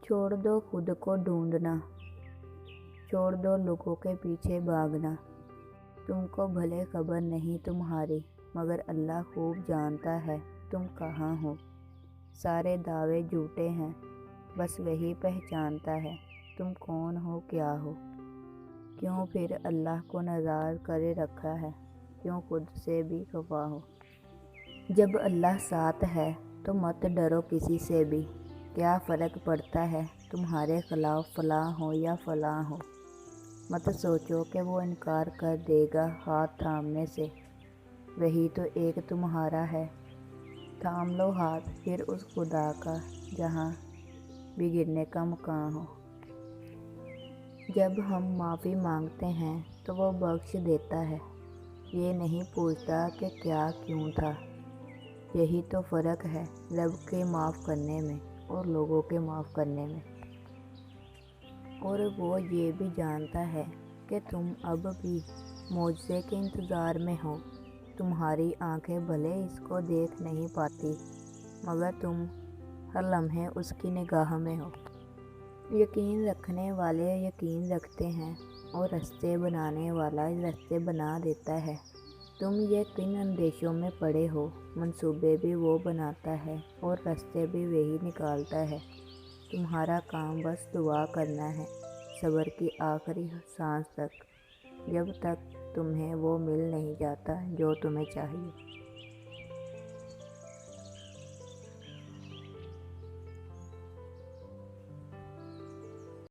چھوڑ دو خود کو ڈھونڈنا، چھوڑ دو لوگوں کے پیچھے بھاگنا۔ تم کو بھلے خبر نہیں تمہاری، مگر اللہ خوب جانتا ہے تم کہاں ہو۔ سارے دعوے جھوٹے ہیں، بس وہی پہچانتا ہے تم کون ہو کیا ہو۔ کیوں پھر اللہ کو ناراض کرے رکھا ہے، کیوں خود سے بھی خفا ہو۔ جب اللہ ساتھ ہے تو مت ڈرو کسی سے بھی، کیا فرق پڑتا ہے تمہارے خلاف فلاں ہو یا فلاں ہو۔ مت سوچو کہ وہ انکار کر دے گا ہاتھ تھامنے سے، وہی تو ایک تمہارا ہے۔ تھام لو ہاتھ پھر اس خدا کا جہاں بھی گرنے کا مکان ہو۔ جب ہم معافی مانگتے ہیں تو وہ بخش دیتا ہے، یہ نہیں پوچھتا کہ کیا کیوں تھا۔ یہی تو فرق ہے رب کے معاف کرنے میں اور لوگوں کے معاف کرنے میں۔ اور وہ یہ بھی جانتا ہے کہ تم اب بھی معجزے کے انتظار میں ہو۔ تمہاری آنکھیں بھلے اس کو دیکھ نہیں پاتی، مگر تم ہر لمحے اس کی نگاہ میں ہو۔ یقین رکھنے والے یقین رکھتے ہیں اور رستے بنانے والا رستے بنا دیتا ہے۔ تم یہ کن اندیشوں میں پڑے ہو، منصوبے بھی وہ بناتا ہے اور رستے بھی وہی نکالتا ہے۔ تمہارا کام بس دعا کرنا ہے، صبر کی آخری سانس تک، جب تک تمہیں وہ مل نہیں جاتا جو تمہیں چاہیے۔